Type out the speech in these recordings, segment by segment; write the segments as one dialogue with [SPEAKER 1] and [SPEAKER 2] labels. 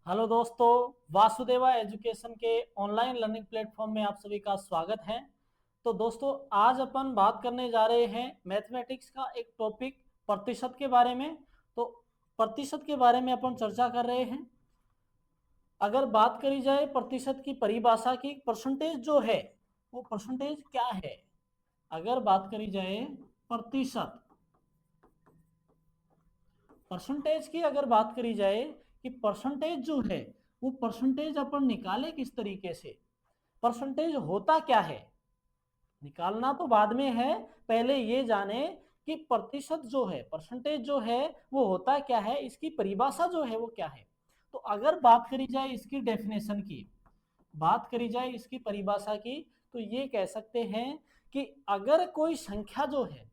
[SPEAKER 1] Hello दोस्तों, Vasudeva education के online learning platform में आप सभी का स्वागत है। तो दोस्तों, आज अपन बात करने जा रहे हैं मैथमेटिक्स का एक टॉपिक प्रतिशत के बारे में। तो प्रतिशत के बारे में अपन चर्चा कर रहे हैं। अगर बात करी जाए प्रतिशत की परिभाषा की, परसेंटेज जो है वो परसेंटेज क्या है। अगर बात करी जाए प्रतिशत, परसेंटेज की अगर बात करी जाए कि परसेंटेज जो है वो परसेंटेज अपन निकाले किस तरीके से, परसेंटेज होता क्या है। निकालना तो बाद में है, पहले ये जाने कि प्रतिशत जो है, परसेंटेज जो है वो होता क्या है, इसकी परिभाषा जो है वो क्या है। तो अगर बात करी जाए इसकी डेफिनेशन की, बात करी जाए इसकी परिभाषा की, तो ये कह सकते हैं कि अगर कोई संख्या जो है,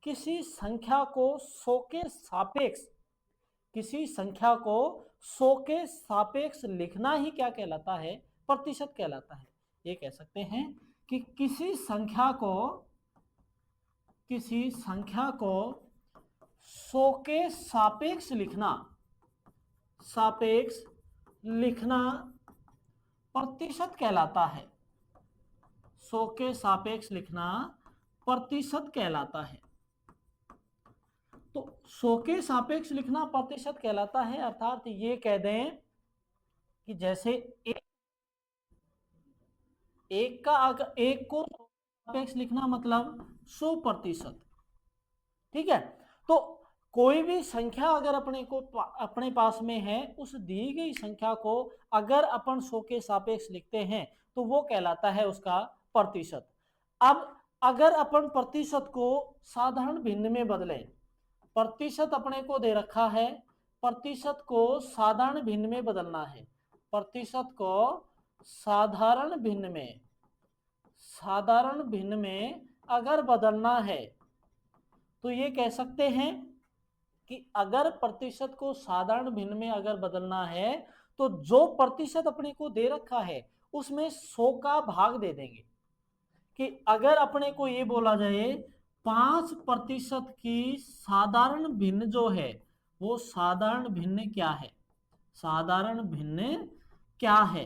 [SPEAKER 1] किसी संख्या को 100 के सापेक्ष, किसी संख्या को 100 के सापेक्ष लिखना ही क्या कहलाता है, प्रतिशत कहलाता है। ये कह सकते हैं कि किसी संख्या को 100 के सापेक्ष लिखना, सापेक्ष लिखना प्रतिशत कहलाता है। 100 के सापेक्ष लिखना प्रतिशत कहलाता है। तो 100 के सापेक्ष लिखना प्रतिशत कहलाता है, अर्थात ये कह दें कि जैसे एक को सापेक्ष लिखना मतलब 100%। ठीक है। तो कोई भी संख्या अगर अपने पास में है, उस दी गई संख्या को अगर अपन 100 के सापेक्ष लिखते हैं तो वो कहलाता है उसका प्रतिशत। अब अगर अपन प्रतिशत को साधारण भिन्न में बदलें, प्रतिशत अपने को दे रखा है, प्रतिशत को साधारण भिन्न में बदलना है, प्रतिशत को साधारण भिन्न में अगर बदलना है तो ये कह सकते हैं कि अगर प्रतिशत को साधारण भिन्न में अगर बदलना है तो जो प्रतिशत अपने को दे रखा है उसमें 100 का भाग दे देंगे। कि अगर अपने को ये बोला जाए 5% की साधारण भिन्न जो है, वो साधारण भिन्न क्या है, साधारण भिन्न क्या है,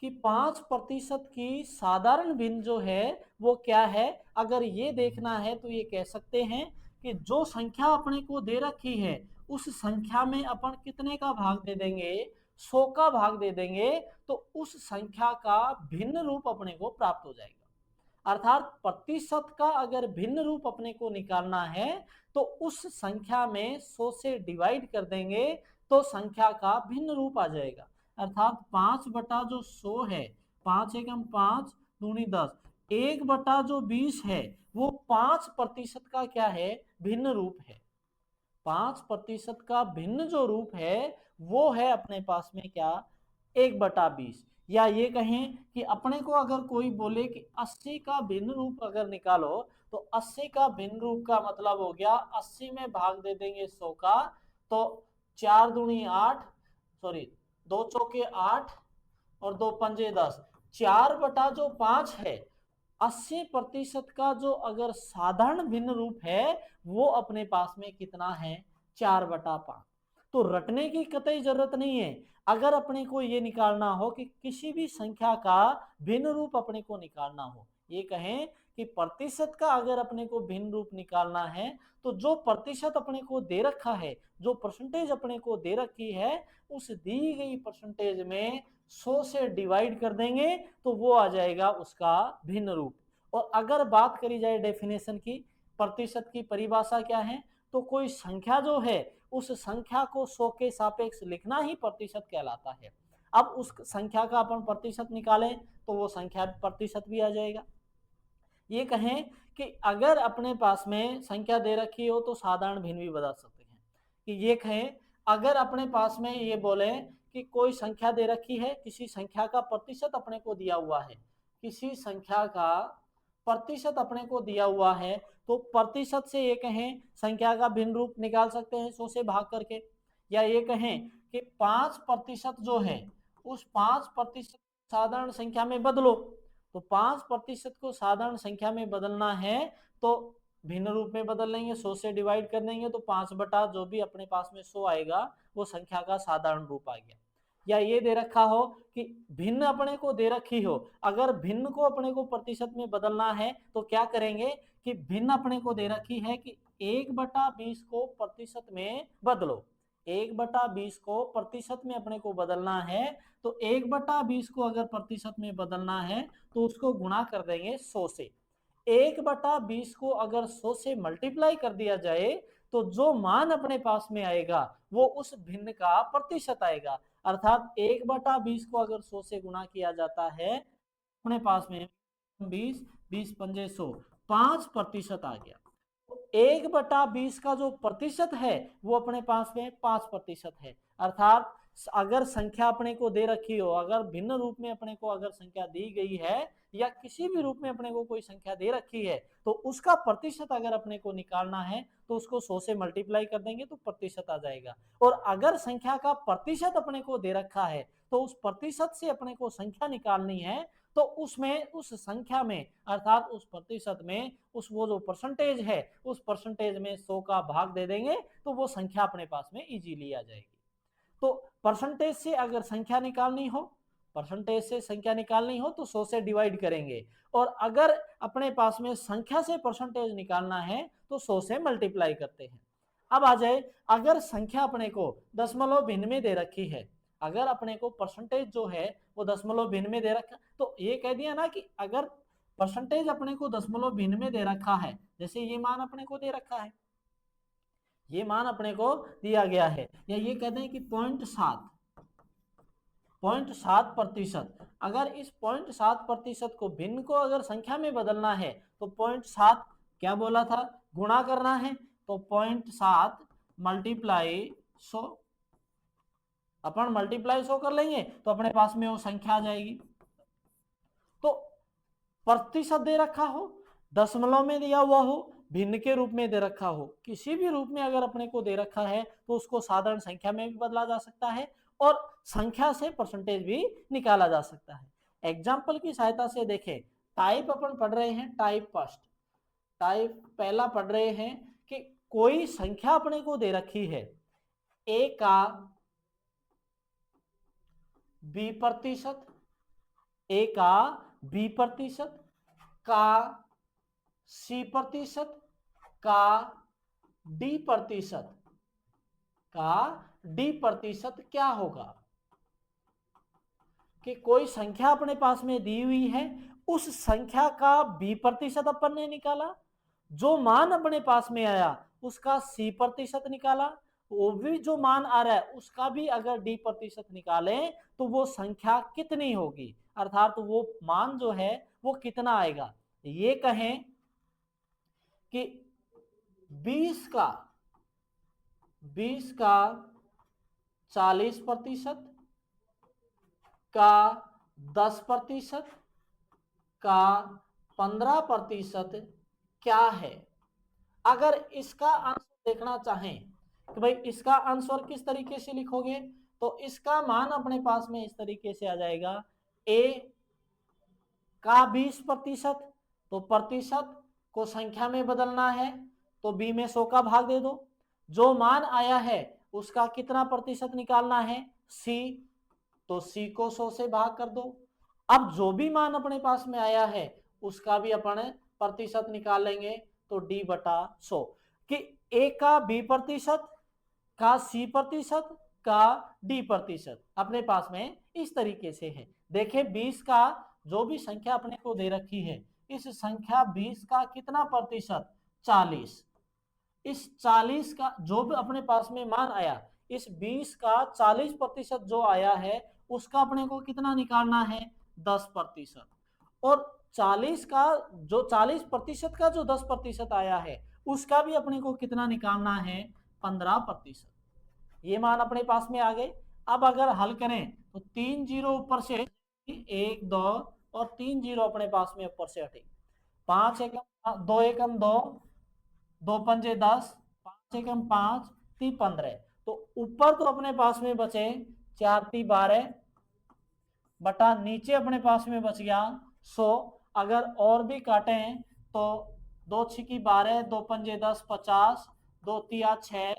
[SPEAKER 1] कि 5% की साधारण भिन्न जो है वो क्या है। अगर ये देखना है तो ये कह सकते हैं कि जो संख्या अपने को दे रखी है उस संख्या में अपन कितने का भाग दे देंगे, 100 का भाग दे देंगे, तो उस संख्या का भिन्न रूप अपने को प्राप्त हो जाएगा। अर्थात प्रतिशत का अगर भिन्न रूप अपने को निकालना है तो उस संख्या में 100 से डिवाइड कर देंगे तो संख्या का भिन्न रूप आ जाएगा। अर्थात 5/100 है, 5 एकम 5 दूनी 10, 1/20 है, वो 5% का क्या है, भिन्न रूप है। 5% का भिन्न जो रूप है वो है अपने पास में क्या, 1/20। या ये कहें कि अपने को अगर कोई बोले कि 80 का भिन्न रूप अगर निकालो, तो 80 का भिन्न रूप का मतलब हो गया 80 में भाग दे देंगे 100 का, तो 4 दूनी 8, सॉरी 2 चौके 8 और 2 पंजे 10, 4/5 है। 80% का जो अगर साधारण भिन्न रूप है वो अपने पास में कितना है, 4/5। तो रटने की कतई जरूरत नहीं है। अगर अपने को ये निकालना हो कि किसी भी संख्या का भिन्न रूप अपने को निकालना हो, ये कहें कि प्रतिशत का अगर अपने को भिन्न रूप निकालना है, तो जो प्रतिशत अपने को दे रखा है, जो परसेंटेज अपने को दे रखी है, उस दी गई परसेंटेज में 100 से डिवाइड कर देंगे तो वो आ जाएगा उसका भिन्न रूप। और अगर बात करी जाए डेफिनेशन की, प्रतिशत की परिभाषा क्या है, तो कोई संख्या जो है उस संख्या को 100 के सापेक्ष लिखना ही प्रतिशत कहलाता है। अब उस संख्या का अपन प्रतिशत निकालें तो वो संख्या प्रतिशत भी आ जाएगा। ये कहें कि अगर अपने पास में संख्या दे रखी हो तो साधारण भिन्न भी बदल सकते हैं। कि ये कहें अगर अपने पास में ये बोले कि कोई संख्या दे रखी है, किसी संख्या का प्रतिशत अपने को दिया हुआ है, किसी संख्या का प्रतिशत अपने को दिया हुआ है, तो प्रतिशत से ये कहें संख्या का भिन्न रूप निकाल सकते हैं 100 से भाग करके। या ये कहें कि 5% जो है उस 5% साधारण संख्या में बदलो, तो 5% को साधारण संख्या में बदलना है तो भिन्न रूप में बदल लेंगे, 100 से डिवाइड कर देंगे तो 5 बटा जो भी अपने पास में 100 आएगा वो संख्या का साधारण रूप आ गया। या ये दे रखा हो कि भिन्न अपने को दे रखी हो, अगर भिन्न को अपने को प्रतिशत में बदलना है तो क्या करेंगे कि भिन्न अपने को दे रखी है कि 1/20 को प्रतिशत में बदलो, 1/20 को प्रतिशत में अपने को बदलना है, तो 1/20 को अगर प्रतिशत में बदलना है तो उसको गुणा कर देंगे 100 से। 1/20 को अगर 100 से मल्टीप्लाई कर दिया जाए तो जो मान अपने पास में आएगा वो उस भिन्न का प्रतिशत आएगा। अर्थात 1/20 को अगर 100 से गुणा किया जाता है अपने पास में 20, 20 पंजे 100, 5% आ गया। 1/20 का जो प्रतिशत है वो अपने पास में 5% है। अर्थात अगर संख्या अपने को दे रखी हो, अगर भिन्न रूप में अपने को अगर संख्या दी गई है या किसी भी रूप में अपने को कोई संख्या दे रखी है तो उसका प्रतिशत अगर अपने को निकालना है तो उसको 100 से मल्टीप्लाई कर देंगे तो प्रतिशत आ जाएगा। और अगर संख्या का प्रतिशत अपने को दे रखा है तो उस प्रतिशत से अपने को संख्या निकालनी है तो उसमें उस संख्या में अर्थात उस प्रतिशत में उस वो जो परसेंटेज है उस परसेंटेज में 100 का भाग दे देंगे तो वो संख्या अपने पास में इजीली आ जाएगी। तो परसेंटेज से अगर संख्या निकालनी हो, परसेंटेज से संख्या निकालनी हो तो 100 से डिवाइड करेंगे, और अगर अपने पास में संख्या से परसेंटेज निकालना है तो 100 से मल्टीप्लाई करते हैं। अब आ जाए अगर संख्या अपने को दशमलव भिन्न में दे रखी है, अगर अपने को परसेंटेज जो है वो दशमलव भिन्न में दे रखा, तो ये कह दिया ना कि अगर परसेंटेज अपने को दशमलव भिन्न में दे रखा है, जैसे ये मान अपने को दे रखा है, ये मान अपने को दिया गया है, या ये कहते हैं कि 0.7%, अगर इस 0.7% को भिन्न को अगर संख्या में बदलना है तो 0.7 क्या बोला था गुणा करना है, तो 0.7 मल्टीप्लाई 100, अपन मल्टीप्लाई 100 कर लेंगे तो अपने पास में वो संख्या आ जाएगी। तो प्रतिशत दे रखा हो, दशमलव में दिया हुआ हो, भिन्न के रूप में दे रखा हो, किसी भी रूप में अगर अपने को दे रखा है तो उसको साधारण संख्या में भी बदला जा सकता है और संख्या से परसेंटेज भी निकाला जा सकता है। एग्जाम्पल की सहायता से देखें, टाइप अपन पढ़ रहे हैं, टाइप फर्स्ट, टाइप पहला पढ़ रहे हैं कि कोई संख्या अपने को दे रखी है, ए का B%, ए का B% का C% का D% का D% क्या होगा कि कोई संख्या अपने पास में दी हुई है, उस संख्या का B% अपन ने निकाला, जो मान अपने पास में आया उसका C% निकाला, वो भी जो मान आ रहा है उसका भी अगर D% निकालें तो वो संख्या कितनी होगी, अर्थात तो वो मान जो है वो कितना आएगा। ये कहें कि 20 का 40% का 10% का 15% क्या है। अगर इसका आंसर देखना चाहें कि भाई इसका आंसर किस तरीके से लिखोगे, तो इसका मान अपने पास में इस तरीके से आ जाएगा, ए का 20%, तो प्रतिशत को संख्या में बदलना है तो बी में 100 का भाग दे दो, जो मान आया है उसका कितना प्रतिशत निकालना है सी, तो सी को 100 से भाग कर दो। अब जो भी मान अपने पास में आया है उसका भी अपन प्रतिशत निकालेंगे तो D/100 कि ए का B% का C% का D% अपने पास में इस तरीके से है। देखिए 20 का जो भी संख्या अपने को दे रखी है, इस संख्या 20 का कितना प्रतिशत 40, इस 40 का जो भी अपने पास में मान आया, इस 20 का 40% जो आया है उसका अपने को कितना निकालना है 10%, और 40 का जो 40% का जो 10% आया है उसका भी अपने को कितना निकालना है 15%। ये मान अपने पास में आ गए। अब अगर हल करें तो 3 जीरो ऊपर से 1 2 और 3 जीरो अपने पास में ऊपर से हटे, 5 एकम 2 एकम 2, 2 पंजे 10, 5 एकम 5, 3 15, तो ऊपर तो अपने पास में बचे 4 3 12 बटा नीचे अपने पास में बच गया 100। अगर और भी काटे तो 2 छिकी 12, 2 पंजे 10 50, 2 तिया 6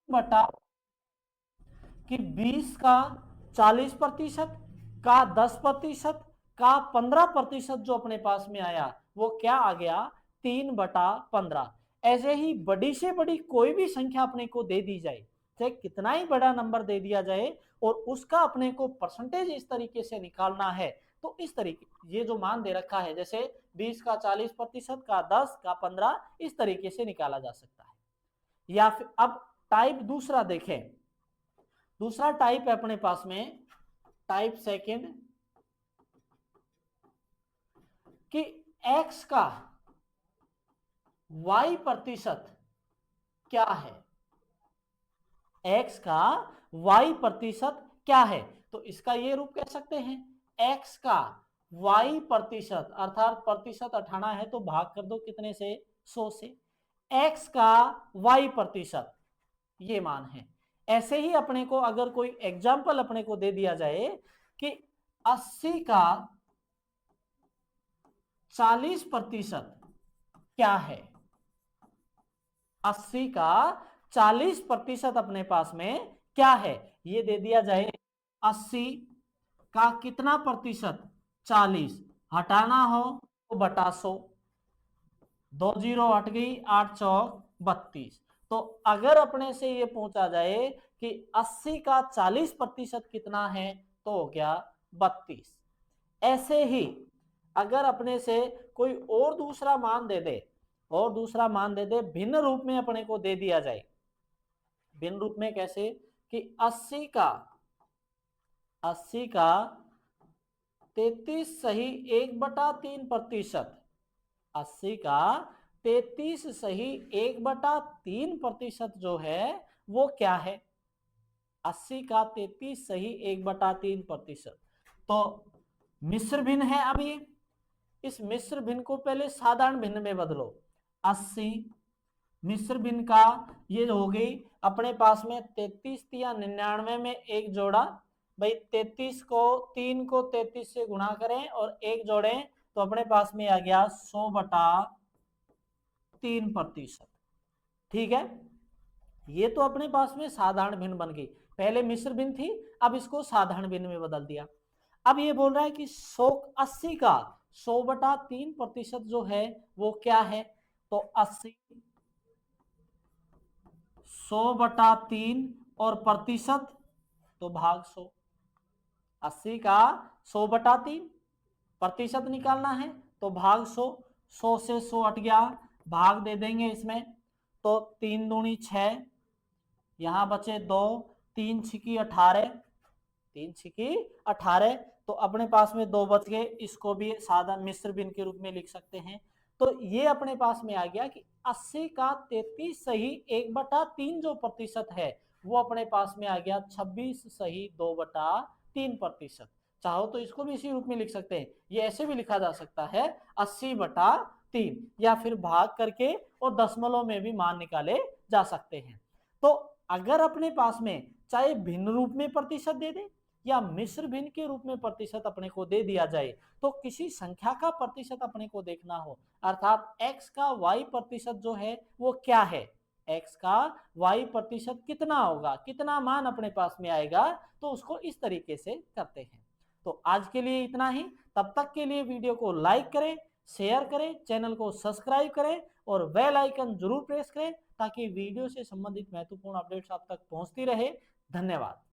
[SPEAKER 1] बटा कि 20 का 40% का 10% का 15% जो अपने पास में आया वो क्या आ गया, 3/15। ऐसे ही बड़ी से बड़ी कोई भी संख्या अपने को दे दी जाए, चाहे कितना ही बड़ा नंबर दे दिया जाए, और उसका अपने को परसेंटेज इस तरीके से निकालना है, तो इस तरीके ये जो मान दे रखा है, जैसे 20 का 40% का 10 का 15, इस तरीके से निकाला जा सकता है। या फिर अब टाइप दूसरा देखें, दूसरा टाइप है अपने पास में टाइप सेकंड, कि x का y% क्या है, x का y% क्या है। तो इसका ये रूप कह सकते हैं, x का y% अर्थात प्रतिशत हटाना है तो भाग कर दो कितने से, 100 से, x का y% ये मान है। ऐसे ही अपने को अगर कोई एग्जाम्पल अपने को दे दिया जाए कि 80 का 40% क्या है, 80 का 40% अपने पास में क्या है, ये दे दिया जाए, 80 का कितना प्रतिशत, 40, हटाना हो तो बटा 100, 2 जीरो हट गई, 8 चौक 32। तो अगर अपने से ये पूछा जाए कि 80 का 40% कितना है, तो हो गया 32। ऐसे ही अगर अपने से कोई और दूसरा मान दे दे, और दूसरा मान दे दे भिन्न रूप में अपने को दे दिया जाए, भिन्न रूप में कैसे, कि 80 का 33 सही 1/3%, 80 का 33 सही 1/3% जो है वो क्या है, 80 का 33 सही 1/3%। तो मिश्र भिन्न है। अब ये इस मिश्र भिन्न को पहले साधारण भिन्न में बदलो, 80 मिश्र भिन्न का ये हो गई अपने पास में 33 या 99 में एक जोड़ा, भाई 33 को 3 को 33 से गुणा करें और एक जोड़ें तो अपने पास में आ गया 100/3%। ठीक है, ये तो अपने पास में साधारण भिन्न बन गई, पहले मिश्र भिन्न थी, अब इसको साधारण भिन्न में बदल दिया। अब ये बोल रहा है कि 80 का 100/3% जो है वो क्या है, तो 80 100/3 और प्रतिशत तो भाग 100, 80 का 100/3 प्रतिशत निकालना है तो भाग 100, 100 से 100 हट गया, भाग दे देंगे इसमें, तो 3 दूनी 6, यहां बचे 2, 3 छिकी 18, 3 छिकी 18, तो अपने पास में 2 बच गए, इसको भी साधारण मिश्र भिन्न के रूप में लिख सकते हैं। तो ये अपने पास में आ गया कि 80 का 33 सही 1/3 जो प्रतिशत है वो अपने पास में आ गया 26 सही 2/3%। चाहो तो इसको भी इसी रूप में लिख सकते हैं, ये ऐसे भी लिखा जा सकता है 80/3, या फिर भाग करके और दशमलव में भी मान निकाले जा सकते हैं। तो अगर अपने पास में चाहे भिन्न रूप में प्रतिशत दे दे या मिश्र भिन्न के रूप में प्रतिशत अपने को दे दिया जाए, तो किसी संख्या का प्रतिशत अपने को देखना हो, अर्थात x का y% जो है वो क्या है, x का y% कितना होगा, कितना मान अपने पास में आएगा, तो उसको इस तरीके से करते हैं। तो आज के लिए इतना ही, तब तक के लिए वीडियो को लाइक करें, शेयर करें, चैनल को सब्सक्राइब करें और बेल आइकन जरूर प्रेस करें ताकि वीडियो से संबंधित महत्वपूर्ण अपडेट्स आप तक पहुंचती रहे। धन्यवाद।